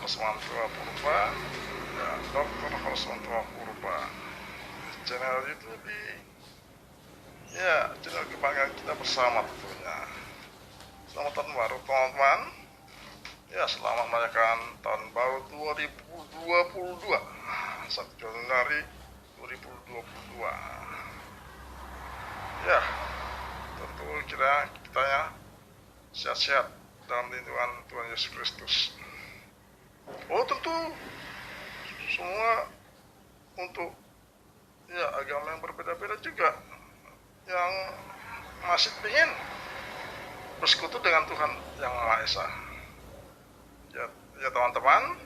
HORASMANTUAPURBA, ya, dokterHORASMANTUAPURBA. Channel YouTube ya, channel kebanggaan kita bersama tentunya. Selamat tahun baru teman-teman. Ya, selamat merayakan tahun baru 2022, 1 Januari 2022. Ya, tentu kita ya sehat-sehat dalam lindungan Tuhan Yesus Kristus. Oh, tentu semua untuk ya agama yang berbeda-beda juga yang masih ingin bersekutu dengan Tuhan yang Maha Esa. Ya teman-teman,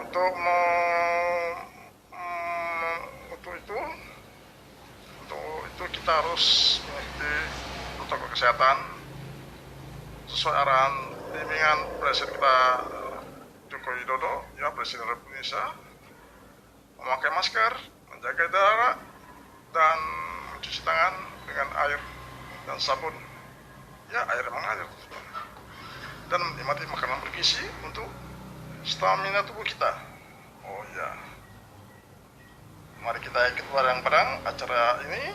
untuk kita harus mengikuti protokol kesehatan sesuai arahan bimbingan Presiden kita Joko Widodo, ya, Presiden Republik Indonesia, memakai masker, menjaga jarak, dan mencuci tangan dengan air dan sabun. Ya, air mengalir. Dan menikmati makanan bergizi untuk stamina tubuh kita. Oh ya, mari kita ikut bareng-bareng acara ini.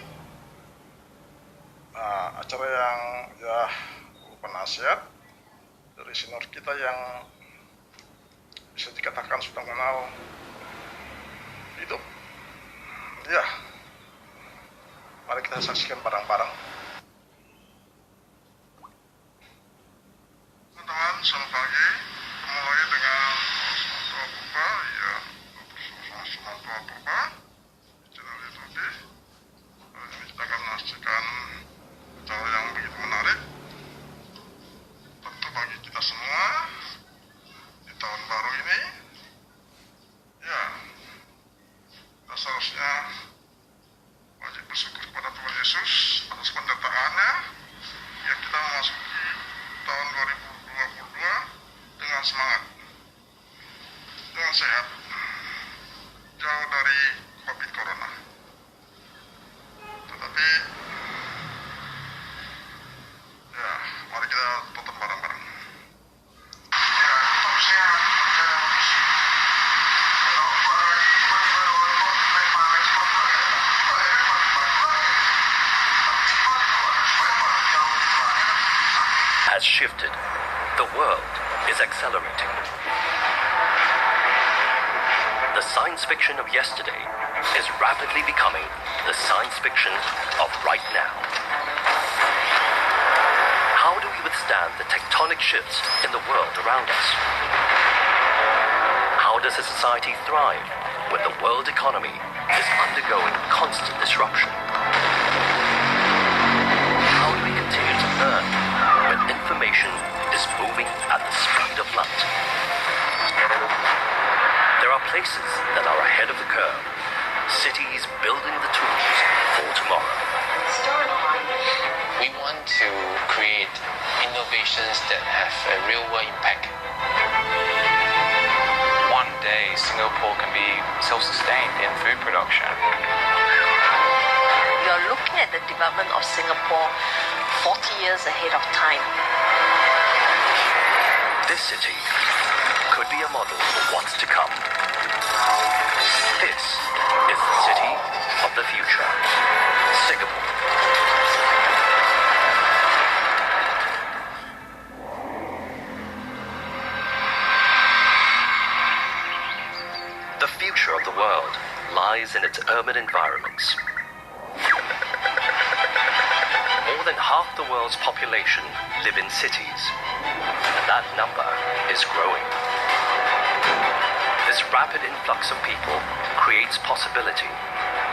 Acara yang ya berupa nasihat dari senior kita yang bisa dikatakan sudah mengenal hidup. Ya, mari kita saksikan bareng-bareng. Teman-teman, selamat pagi. Ketemu lagi dengan HORASMANTUAPURBA, ya, HORASMANTUAPURBA di channel YouTube. Hari ini kita akan menyaksikan acara yang begitu menarik, tentu bagi kita semua di tahun baru ini. Ya, kita seharusnya wajib bersyukur kepada Tuhan Yesus atas penyertaannya. Ya, kita memasuki tahun 2022 dengan semangat, dengan sehat, jauh dari COVID Corona. Tetapi ya, mari kita tonton bareng-bareng. Ya, tetap sehat, jaga kondisi. Has shifted. The world is accelerating. The science fiction of yesterday is rapidly becoming the science fiction of right now. How do we withstand the tectonic shifts in the world around us? How does a society thrive when the world economy is undergoing constant disruption? How do we continue to learn when information is moving at the speed of light? There are places that are ahead of the curve, cities building the tools for tomorrow. We want to create innovations that have a real world impact. One day Singapore can be self-sustained in food production. We are looking at the development of Singapore 40 years ahead of time. This city could be a model for what's to come. This is the city of the future, Singapore. The future of the world lies in its urban environments. More than half the world's population live in cities, and that number is growing. This rapid influx of people creates possibility,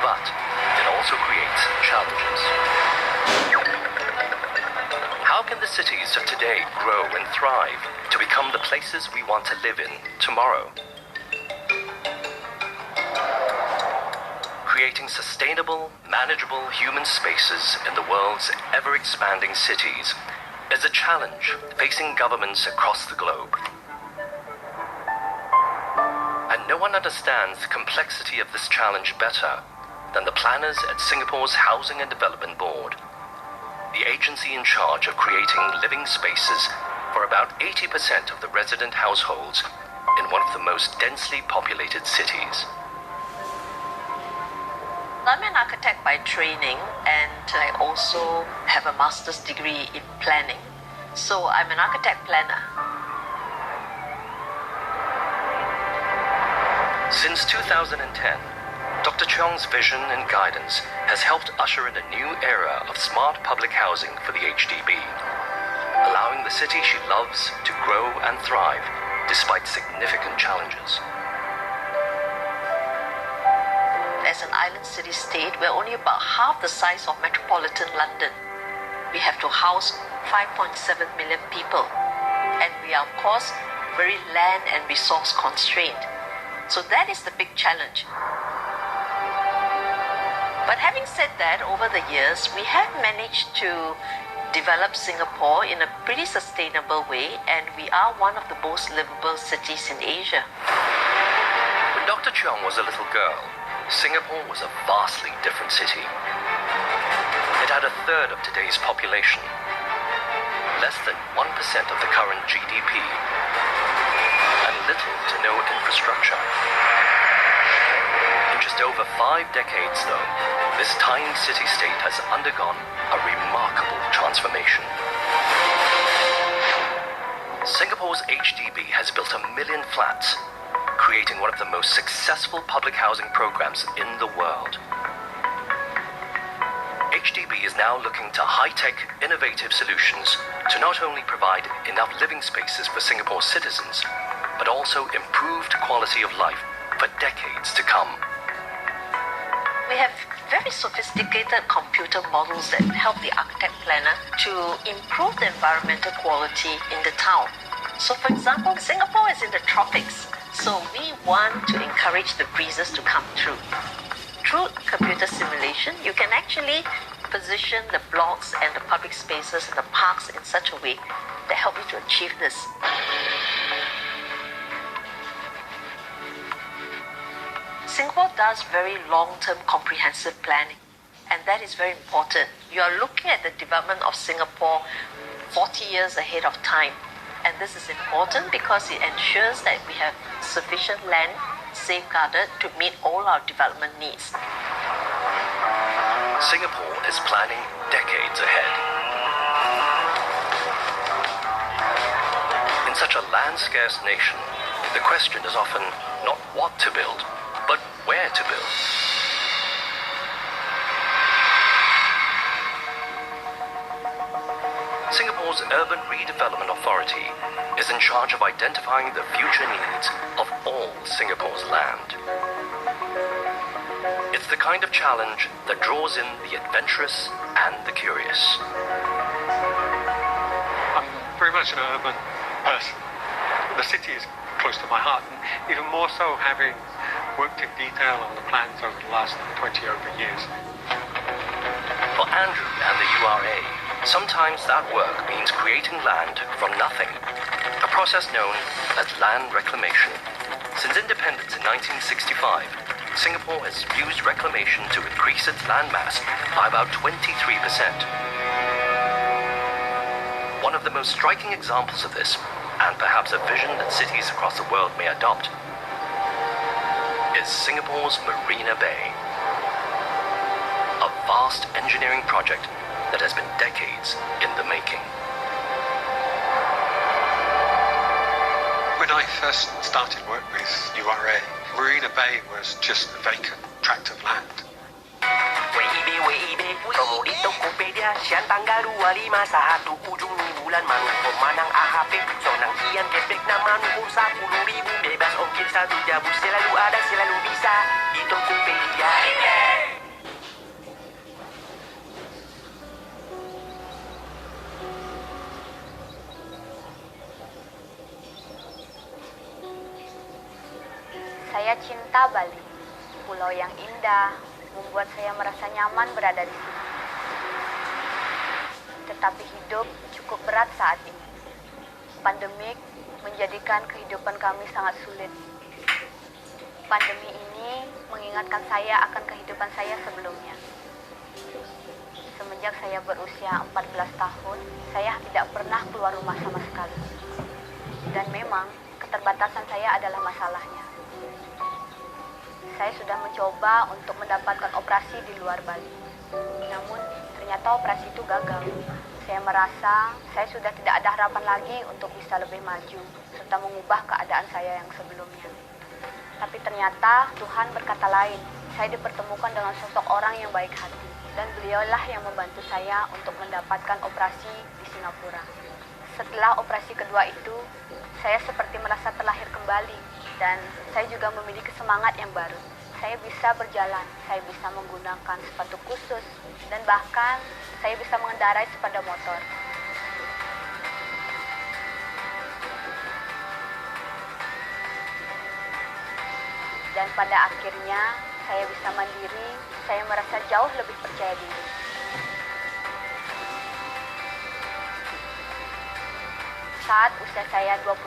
but it also creates challenges. How can the cities of today grow and thrive to become the places we want to live in tomorrow? Creating sustainable, manageable human spaces in the world's ever-expanding cities is a challenge facing governments across the globe. And no one understands the complexity of this challenge better than the planners at Singapore's Housing and Development Board, the agency in charge of creating living spaces for about 80% of the resident households in one of the most densely populated cities. I'm an architect by training, and I also have a master's degree in planning. So I'm an architect planner. Since 2010, Dr. Cheong's vision and guidance has helped usher in a new era of smart public housing for the HDB, allowing the city she loves to grow and thrive despite significant challenges. As an island city-state, we're only about half the size of metropolitan London. We have to house 5.7 million people, and we are, of course, very land and resource constrained. So that is the big challenge. But having said that, over the years, we have managed to develop Singapore in a pretty sustainable way, and we are one of the most livable cities in Asia. When Dr. Cheong was a little girl, Singapore was a vastly different city. It had a third of today's population, less than 1% of the current GDP, and little to no infrastructure. In just over 5 decades, though, this tiny city-state has undergone a remarkable transformation. Singapore's HDB has built 1 million flats, creating one of the most successful public housing programs in the world. HDB is now looking to high-tech, innovative solutions to not only provide enough living spaces for Singapore's citizens, but also improved quality of life for decades to come. We have very sophisticated computer models that help the architect planner to improve the environmental quality in the town. So for example, Singapore is in the tropics, so we want to encourage the breezes to come through. Through computer simulation, you can actually position the blocks and the public spaces and the parks in such a way that help you to achieve this. Singapore does very long-term comprehensive planning, and that is very important. You are looking at the development of Singapore 40 years ahead of time. And this is important because it ensures that we have sufficient land safeguarded to meet all our development needs. Singapore is planning decades ahead. In such a land-scarce nation, the question is often not what to build, but where to build. Singapore's Urban Redevelopment Authority is in charge of identifying the future needs of all Singapore's land. It's the kind of challenge that draws in the adventurous and the curious. I'm very much an urban person. The city is close to my heart, and even more so having worked in detail on the plans over the last 20 over years. For Andrew and the URA, sometimes that work means creating land from nothing, a process known as land reclamation. Since independence in 1965, Singapore has used reclamation to increase its landmass by about 23%. One of the most striking examples of this, and perhaps a vision that cities across the world may adopt, is Singapore's Marina Bay, a vast engineering project that has been decades in the making. When I first started work with URA, Marina Bay was just a vacant tract of land. WIB, promo di Tokopedia, Sian tanggal 251, ujung ni bulan Manu, pemanang AHP, sonang kian cashback na Manu, pun 10.000, bebas ongkir 1 jabu, selalu ada, selalu bisa, di Tokopedia. Saya cinta Bali, pulau yang indah, membuat saya merasa nyaman berada di sini. Tetapi hidup cukup berat saat ini. Pandemik menjadikan kehidupan kami sangat sulit. Pandemi ini mengingatkan saya akan kehidupan saya sebelumnya. Semenjak Sejak saya berusia 14 tahun, saya tidak pernah keluar rumah sama sekali. Dan memang keterbatasan saya adalah masalahnya. Saya sudah mencoba untuk mendapatkan operasi di luar Bali. Namun ternyata operasi itu gagal. Saya merasa saya sudah tidak ada harapan lagi untuk bisa lebih maju serta mengubah keadaan saya yang sebelumnya. Tapi ternyata Tuhan berkata lain. Saya dipertemukan dengan sosok orang yang baik hati. Dan beliaulah yang membantu saya untuk mendapatkan operasi di Singapura. Setelah operasi kedua itu, saya seperti merasa terlahir kembali. Dan saya juga memiliki semangat yang baru. Saya bisa berjalan, saya bisa menggunakan sepatu khusus, dan bahkan saya bisa mengendarai sepeda motor. Dan pada akhirnya, saya bisa mandiri, saya merasa jauh lebih percaya diri. Saat usia saya 21,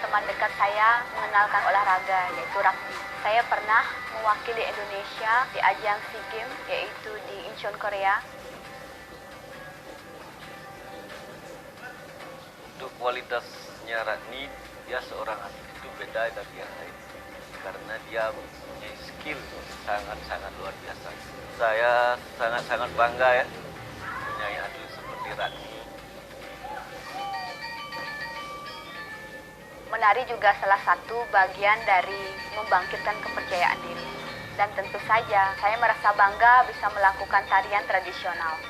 teman dekat saya mengenalkan olahraga, yaitu rugby. Saya pernah mewakili Indonesia di ajang SEA Games, yaitu di Incheon, Korea. Untuk kualitasnya Radni, dia seorang atlet itu beda dari yang lain. Karena dia punya skill sangat-sangat luar biasa. Saya sangat-sangat bangga ya punya atlet seperti Radni. Menari juga salah satu bagian dari membangkitkan kepercayaan diri. Dan tentu saja saya merasa bangga bisa melakukan tarian tradisional,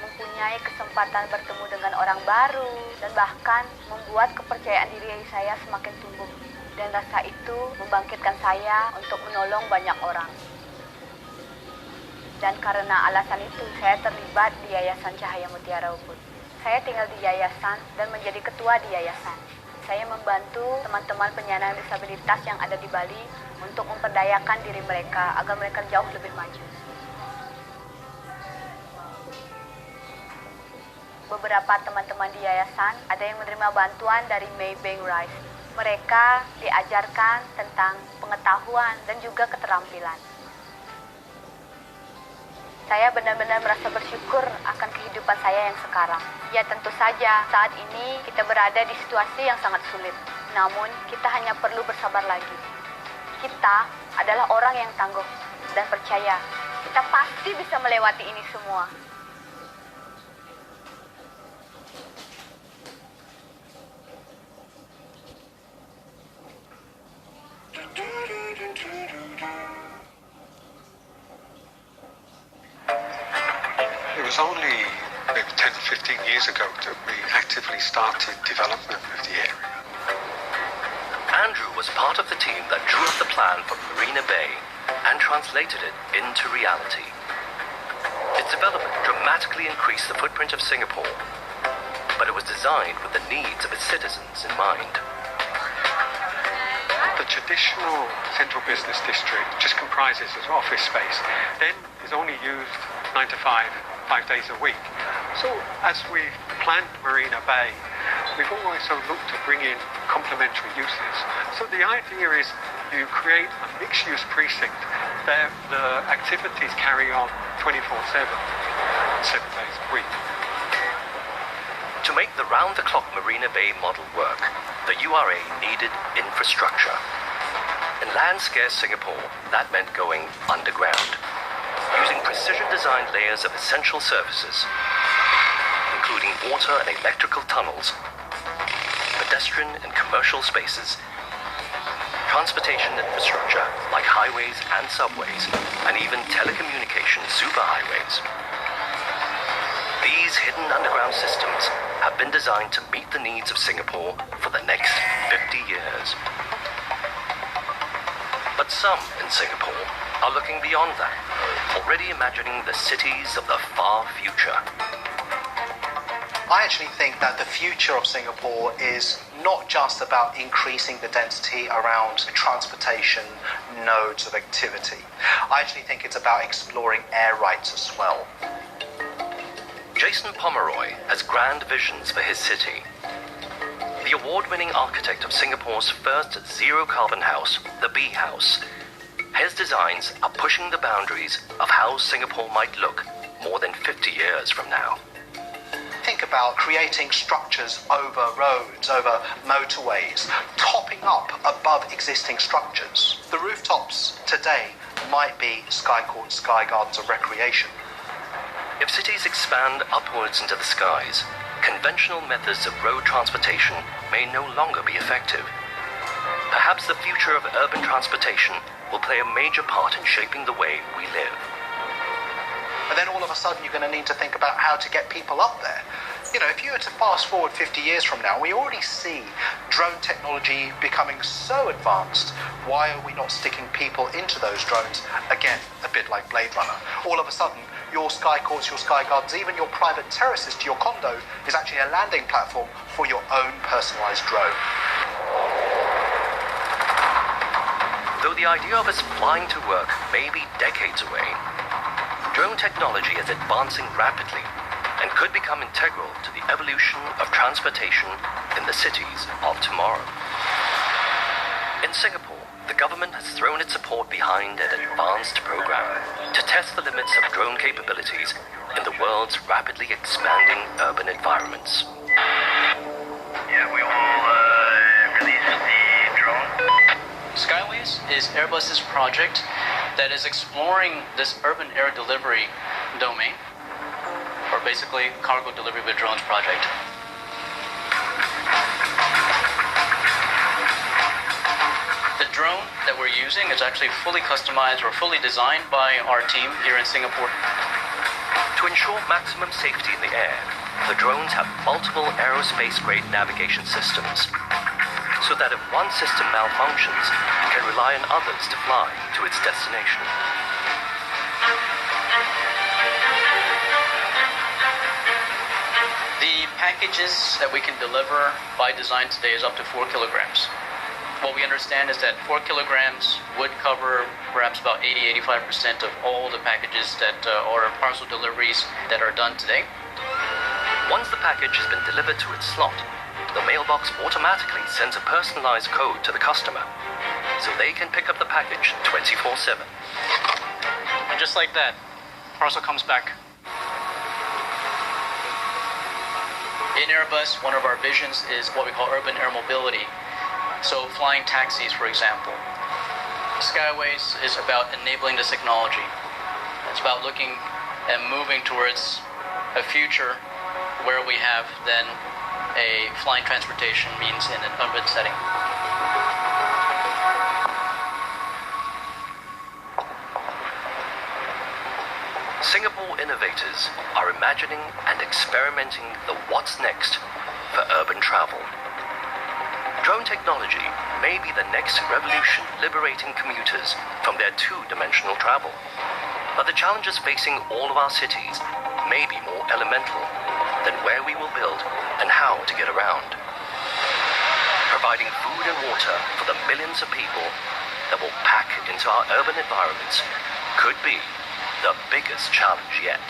mempunyai kesempatan bertemu dengan orang baru, dan bahkan membuat kepercayaan diri saya semakin tumbuh. Dan rasa itu membangkitkan saya untuk menolong banyak orang. Dan karena alasan itu, saya terlibat di Yayasan Cahaya Mutiara Ubud. Saya tinggal di yayasan dan menjadi ketua di yayasan. Saya membantu teman-teman penyandang disabilitas yang ada di Bali untuk memperdayakan diri mereka agar mereka jauh lebih maju. Beberapa teman-teman di yayasan ada yang menerima bantuan dari Maybank Rice. Mereka diajarkan tentang pengetahuan dan juga keterampilan. Saya benar-benar merasa bersyukur akan kehidupan saya yang sekarang. Ya tentu saja saat ini kita berada di situasi yang sangat sulit. Namun kita hanya perlu bersabar lagi. Kita adalah orang yang tangguh dan percaya. Kita pasti bisa melewati ini semua. It was only maybe 10 to 15 years ago that we actively started development of the area. Andrew was part of the team that drew up the plan for Marina Bay and translated it into reality. Its development dramatically increased the footprint of Singapore, but it was designed with the needs of its citizens in mind. The traditional central business district just comprises of office space, then is only used 9 to 5 days a week. So as we've planned Marina Bay, we've also looked to bring in complementary uses. So the idea is you create a mixed-use precinct that the activities carry on 24/7, 7 days a week. To make the round-the-clock Marina Bay model work, the URA needed infrastructure. In land-scarce Singapore, that meant going underground, using precision-designed layers of essential services, including water and electrical tunnels, pedestrian and commercial spaces, transportation infrastructure like highways and subways, and even telecommunication superhighways. These hidden underground systems have been designed to meet the needs of Singapore for the next 50 years. But some in Singapore are looking beyond that, already imagining the cities of the far future. I actually think that the future of Singapore is not just about increasing the density around transportation nodes of activity. I actually think it's about exploring air rights as well. Jason Pomeroy has grand visions for his city. The award-winning architect of Singapore's first zero-carbon house, the Bee House, his designs are pushing the boundaries of how Singapore might look more than 50 years from now. Think about creating structures over roads, over motorways, topping up above existing structures. The rooftops today might be sky courts, sky gardens of recreation. If cities expand upwards into the skies, conventional methods of road transportation may no longer be effective. Perhaps the future of urban transportation will play a major part in shaping the way we live. And then all of a sudden you're going to need to think about how to get people up there. You know, if you were to fast forward 50 years from now, we already see drone technology becoming so advanced. Why are we not sticking people into those drones? Again, a bit like Blade Runner. All of a sudden, your sky courts, your sky gardens, even your private terraces to your condo is actually a landing platform for your own personalized drone. Though the idea of us flying to work may be decades away, drone technology is advancing rapidly and could become integral to the evolution of transportation in the cities of tomorrow. In Singapore, the government has thrown its support behind an advanced program to test the limits of drone capabilities in the world's rapidly expanding urban environments. Yeah, we will release the drone. Skyways is Airbus's project that is exploring this urban air delivery domain, or basically cargo delivery with drones project. The drone that we're using is actually fully customized or fully designed by our team here in Singapore. To ensure maximum safety in the air, the drones have multiple aerospace-grade navigation systems, so that if one system malfunctions, it can rely on others to fly to its destination. The packages that we can deliver by design today is up to 4 kilograms. What we understand is that 4 kilograms would cover perhaps about 80-85% of all the packages that or parcel deliveries that are done today. Once the package has been delivered to its slot, the mailbox automatically sends a personalized code to the customer, so they can pick up the package 24/7. And just like that, parcel comes back. In Airbus, one of our visions is what we call urban air mobility. So flying taxis, for example. Skyways is about enabling this technology. It's about looking and moving towards a future where we have then a flying transportation means in an urban setting. Singapore innovators are imagining and experimenting the what's next for urban travel. Drone technology may be the next revolution liberating commuters from their two-dimensional travel. But the challenges facing all of our cities may be more elemental than where we will build and how to get around. Providing food and water for the millions of people that will pack into our urban environments could be the biggest challenge yet.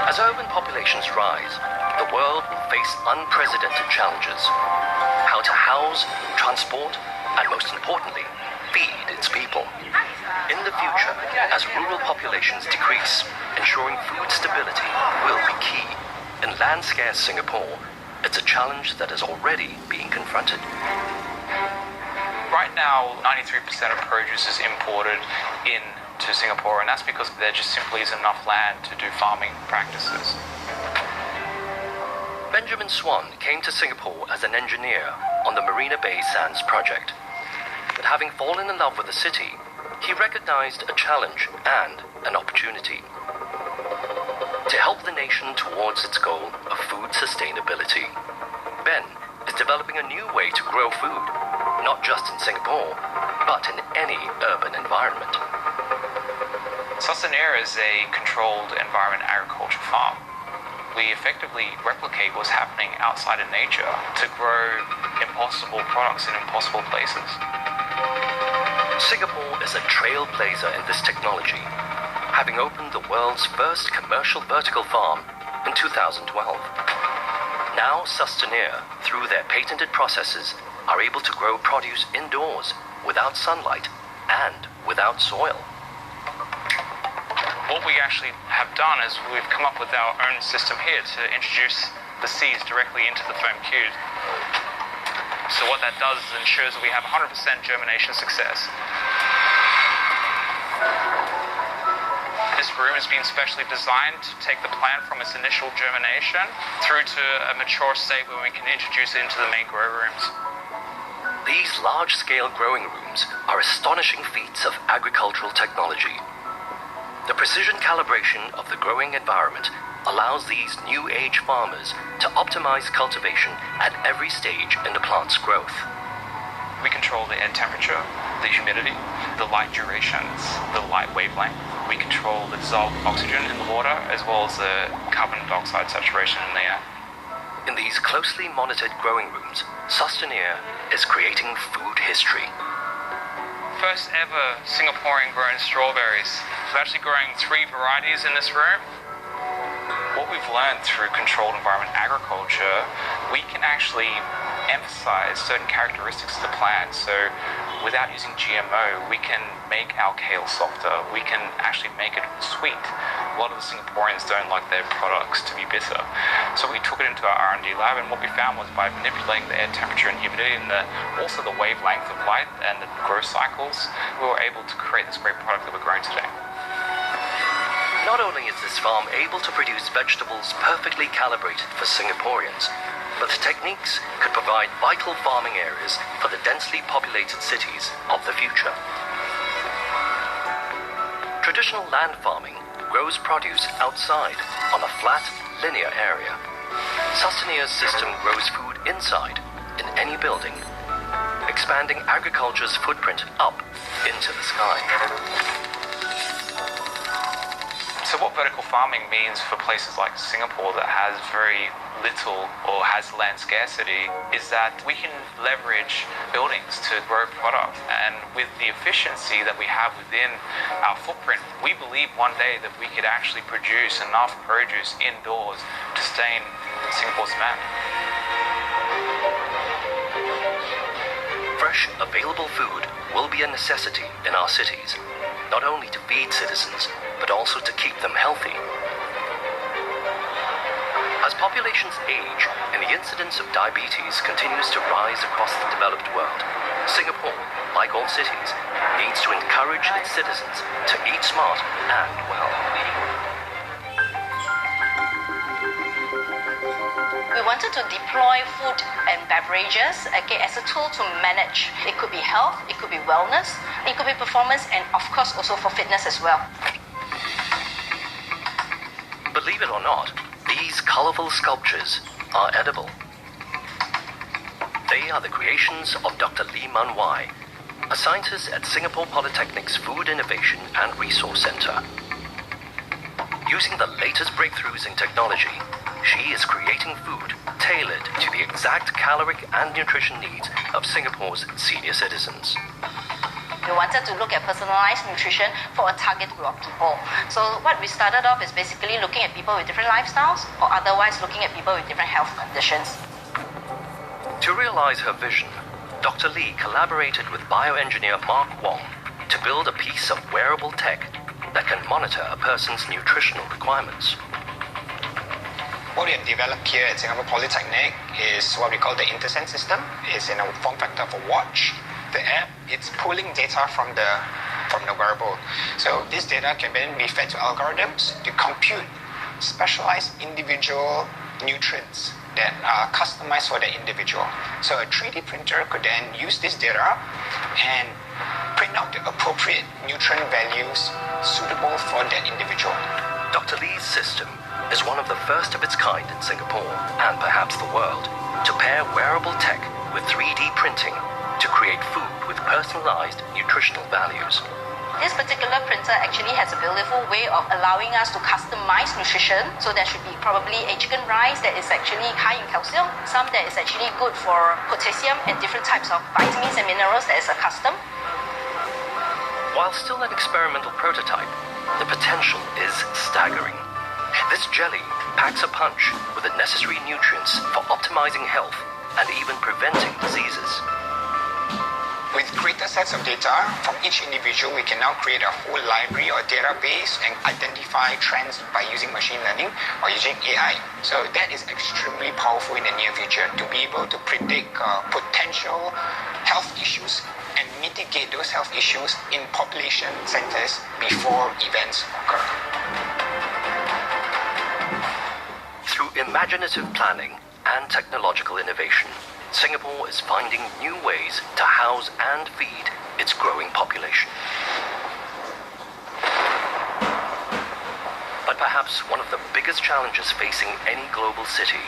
As urban populations rise, the world will face unprecedented challenges. How to house, transport, and most importantly, feed its people. In the future, as rural populations decrease, ensuring food stability will be key. In land-scarce Singapore, it's a challenge that is already being confronted. Right now, 93% of produce is imported into Singapore, and that's because there just simply isn't enough land to do farming practices. Benjamin Swan came to Singapore as an engineer on the Marina Bay Sands project. But having fallen in love with the city, he recognized a challenge and an opportunity to help the nation towards its goal of food sustainability. Ben is developing a new way to grow food, not just in Singapore, but in any urban environment. Sustenir is a controlled environment agriculture farm. We effectively replicate what's happening outside in nature to grow impossible products in impossible places. Singapore is a trailblazer in this technology, having opened the world's first commercial vertical farm in 2012. Now Sustenir, through their patented processes, are able to grow produce indoors without sunlight and without soil. What we actually have done is we've come up with our own system here to introduce the seeds directly into the foam cube. So what that does is ensures that we have 100% germination success. This room has been specially designed to take the plant from its initial germination through to a mature state where we can introduce it into the main grow rooms. These large-scale growing rooms are astonishing feats of agricultural technology. The precision calibration of the growing environment allows these new-age farmers to optimize cultivation at every stage in the plant's growth. We control the air temperature, the humidity, the light durations, the light wavelength. We control the dissolved oxygen in the water as well as the carbon dioxide saturation in the air. In these closely monitored growing rooms, Sustainier is creating food history. First ever Singaporean grown strawberries. We're actually growing 3 varieties in this room. What we've learned through controlled environment agriculture, we can actually emphasize certain characteristics of the plant. So without using GMO, we can make our kale softer. We can actually make it sweet. A lot of the Singaporeans don't like their products to be bitter. So we took it into our R&D lab, and what we found was by manipulating the air temperature and humidity and also the wavelength of light and the growth cycles, we were able to create this great product that we're growing today. Not only is this farm able to produce vegetables perfectly calibrated for Singaporeans, but the techniques could provide vital farming areas for the densely populated cities of the future. Traditional land farming grows produce outside on a flat, linear area. Sustainier's system grows food inside, in any building, expanding agriculture's footprint up into the sky. So what vertical farming means for places like Singapore that has very little or has land scarcity is that we can leverage buildings to grow product, and with the efficiency that we have within our footprint, we believe one day that we could actually produce enough produce indoors to sustain Singapore's demand. Fresh, available food will be a necessity in our cities, not only to feed citizens, but also to keep them healthy. As populations age and the incidence of diabetes continues to rise across the developed world, Singapore, like all cities, needs to encourage its citizens to eat smart and well. We wanted to deploy food and beverages as a tool to manage. It could be health, it could be wellness, it could be performance, and of course also for fitness as well. Believe it or not, these colorful sculptures are edible. They are the creations of Dr. Lee Man Wai, a scientist at Singapore Polytechnic's Food Innovation and Resource Center. Using the latest breakthroughs in technology, she is creating food tailored to the exact caloric and nutrition needs of Singapore's senior citizens. We wanted to look at personalized nutrition for a target group of people. So what we started off is basically looking at people with different lifestyles, or otherwise looking at people with different health conditions. To realize her vision, Dr. Lee collaborated with bioengineer Mark Wong to build a piece of wearable tech that can monitor a person's nutritional requirements. What we have developed here at Singapore Polytechnic is what we call the InterSense system. It's in a form factor of a watch. The app, it's pulling data from the wearable. So this data can then be fed to algorithms to compute specialized individual nutrients that are customized for the individual. So a 3D printer could then use this data and print out the appropriate nutrient values suitable for that individual. Dr. Lee's system is one of the first of its kind in Singapore, and perhaps the world, to pair wearable tech with 3D printing to create food with personalized nutritional values. This particular printer actually has a beautiful way of allowing us to customize nutrition. So there should be probably a chicken rice that is actually high in calcium, some that is actually good for potassium, and different types of vitamins and minerals that is a custom. While still an experimental prototype, the potential is staggering. This jelly packs a punch with the necessary nutrients for optimizing health and even preventing diseases. With greater data sets of data from each individual. We can now create a whole library or database and identify trends by using machine learning or using AI. So that is extremely powerful in the near future to be able to predict potential health issues and mitigate those health issues in population centers before events occur. Through imaginative planning and technological innovation, Singapore is finding new ways to house and feed its growing population. But perhaps one of the biggest challenges facing any global city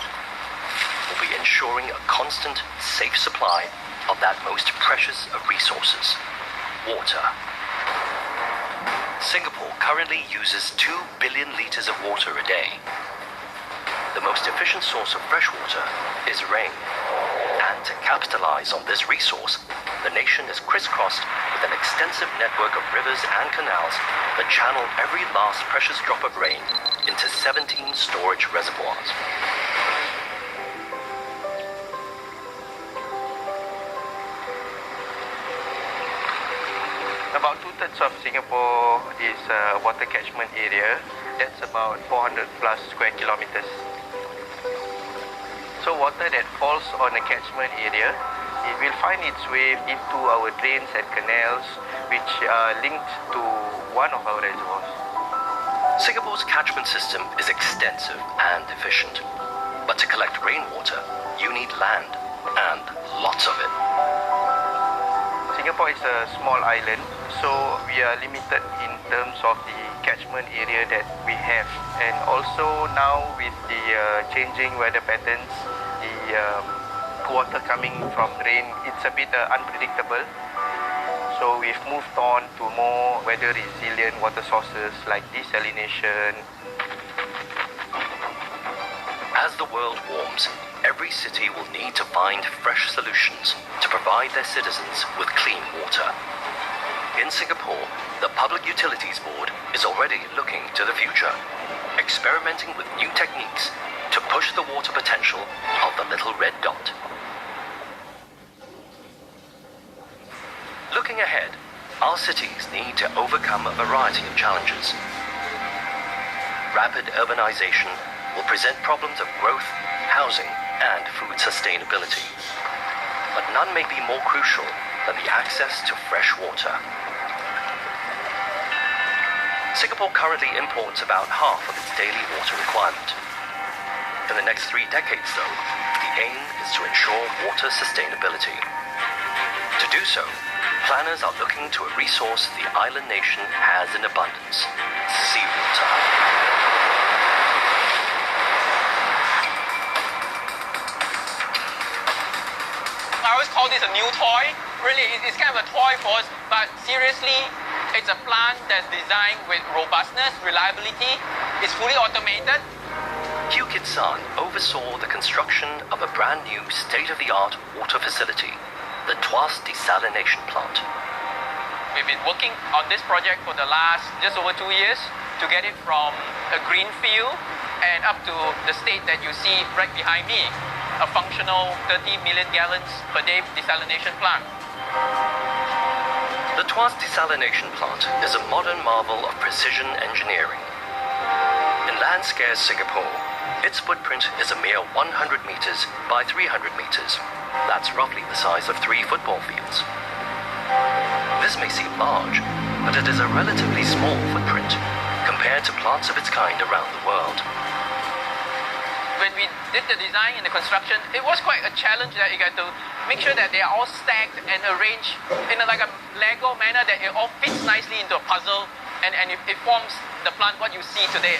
will be ensuring a constant, safe supply of that most precious of resources, water. Singapore currently uses 2 billion litres of water a day. The most efficient source of fresh water is rain. And to capitalize on this resource, the nation is crisscrossed with an extensive network of rivers and canals that channel every last precious drop of rain into 17 storage reservoirs. About 2/3 of Singapore is a water catchment area. That's about 400 plus square kilometers. So water that falls on a catchment area, it will find its way into our drains and canals, which are linked to one of our reservoirs. Singapore's catchment system is extensive and efficient. But to collect rainwater, you need land, and lots of it. Singapore is a small island, so we are limited in terms of the catchment area that we have. And also now with the changing weather patterns, the water coming from rain, it's a bit unpredictable. So we've moved on to more weather resilient water sources like desalination. As the world warms, every city will need to find fresh solutions to provide their citizens with clean water. In Singapore, the Public Utilities Board is already looking to the future, experimenting with new techniques to push the water potential of the little red dot. Looking ahead, our cities need to overcome a variety of challenges. Rapid urbanization will present problems of growth, housing, and food sustainability. But none may be more crucial than the access to fresh water. Singapore currently imports about half of its daily water requirement. In the next 3 decades, though, the aim is to ensure water sustainability. To do so, planners are looking to a resource the island nation has in abundance: seawater. I always call this a new toy. Really, it's kind of a toy for us, but seriously, it's a plant that's designed with robustness, reliability. It's fully automated. Hugh Kit-san oversaw the construction of a brand new state-of-the-art water facility, the Tuas Desalination Plant. We've been working on this project for the last just over 2 years to get it from a green field and up to the state that you see right behind me, a functional 30 million gallons per day desalination plant. The Tuas Desalination Plant is a modern marvel of precision engineering. In land-scarce Singapore, its footprint is a mere 100 meters by 300 meters. That's roughly the size of 3 football fields. This may seem large, but it is a relatively small footprint compared to plants of its kind around the world. When we did the design and the construction, it was quite a challenge that you got to make sure that they are all stacked and arranged in like a Lego manner, that it all fits nicely into a puzzle and it forms the plant what you see today.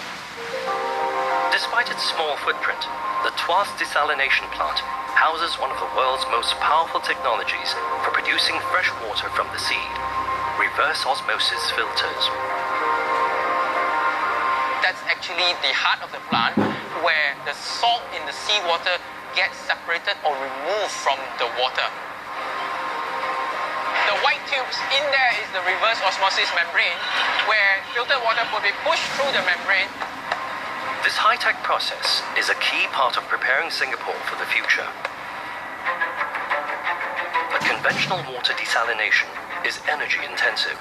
Despite its small footprint, the Tuas Desalination Plant houses one of the world's most powerful technologies for producing fresh water from the sea: reverse osmosis filters. That's actually the heart of the plant, where the salt in the seawater gets separated or removed from the water. The white tubes in there is the reverse osmosis membrane, where filtered water will be pushed through the membrane. This high-tech process is a key part of preparing Singapore for the future. But conventional water desalination is energy intensive.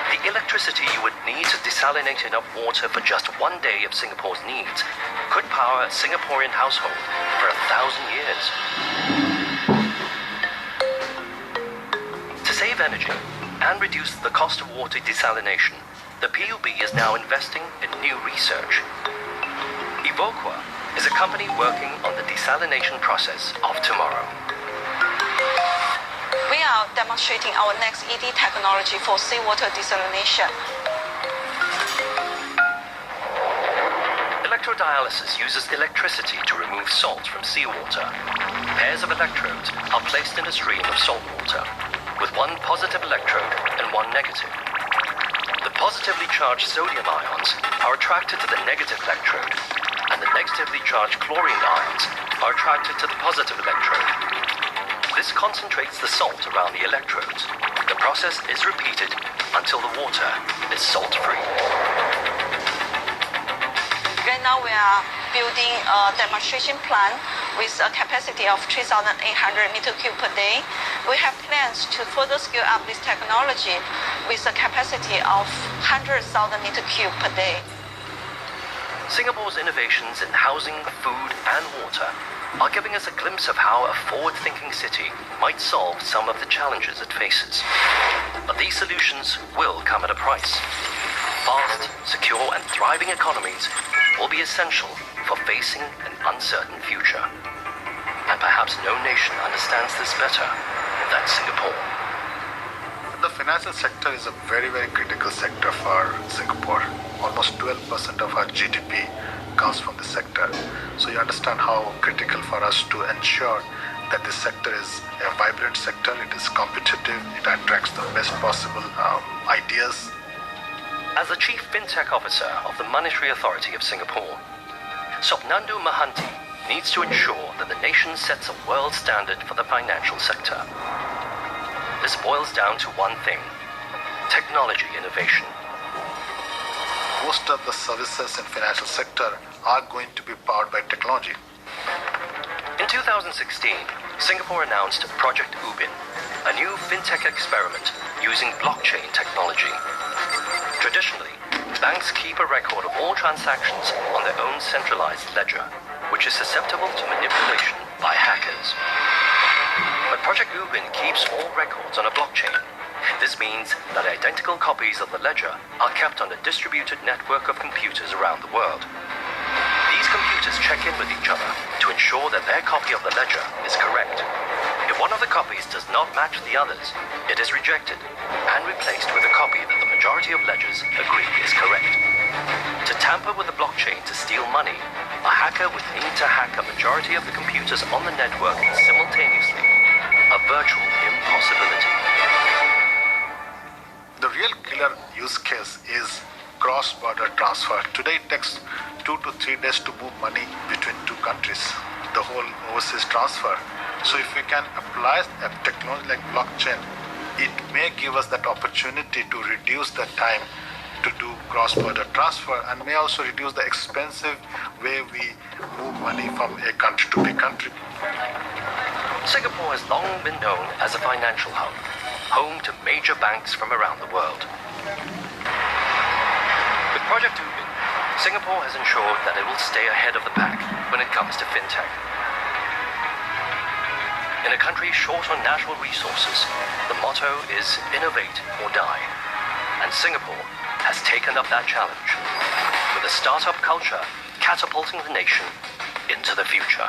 The electricity you would need to desalinate enough water for just 1 day of Singapore's needs could power a Singaporean household for 1,000 years. To save energy and reduce the cost of water desalination, the PUB is now investing in new research. Evoqua is a company working on the desalination process of tomorrow. We are demonstrating our next ED technology for seawater desalination. Electrodialysis uses electricity to remove salt from seawater. Pairs of electrodes are placed in a stream of salt water, with one positive electrode and one negative. The positively charged sodium ions are attracted to the negative electrode, and the negatively charged chlorine ions are attracted to the positive electrode. This concentrates the salt around the electrodes. The process is repeated until the water is salt-free. Right now we are building a demonstration plant with a capacity of 3,800 meter cube per day. We have plans to further scale up this technology with a capacity of 100,000 meter cube per day. Singapore's innovations in housing, food and water are giving us a glimpse of how a forward-thinking city might solve some of the challenges it faces. But these solutions will come at a price. Fast, secure and thriving economies will be essential for facing an uncertain future. And perhaps no nation understands this better than Singapore. The financial sector is a very, very critical sector for Singapore. Almost 12% of our GDP comes from this sector. So you understand how critical for us to ensure that this sector is a vibrant sector, it is competitive, it attracts the best possible ideas. As the Chief FinTech Officer of the Monetary Authority of Singapore, Sopnandu Mahanti needs to ensure that the nation sets a world standard for the financial sector. This boils down to one thing: technology innovation. Most of the services in financial sector are going to be powered by technology. In 2016, Singapore announced Project Ubin, a new fintech experiment using blockchain technology. Traditionally, banks keep a record of all transactions on their own centralized ledger, which is susceptible to manipulation by hackers. But Project Ubin keeps all records on a blockchain. This means that identical copies of the ledger are kept on a distributed network of computers around the world. These computers check in with each other to ensure that their copy of the ledger is correct. If one of the copies does not match the others, it is rejected and replaced with a copy that the majority of ledgers agree is correct. To tamper with the blockchain to steal money, a hacker would need to hack a majority of the computers on the network simultaneously, a virtual impossibility. The real killer use case is cross-border transfer. Today it takes 2 to 3 days to move money between two countries, the whole overseas transfer. So if we can apply a technology like blockchain, it may give us that opportunity to reduce the time to do cross-border transfer and may also reduce the expensive way we move money from a country to a country. Singapore has long been known as a financial hub, home to major banks from around the world. With Project Ubin, Singapore has ensured that it will stay ahead of the pack when it comes to fintech. In a country short on natural resources, the motto is innovate or die. And Singapore has taken up that challenge, with a startup culture catapulting the nation into the future.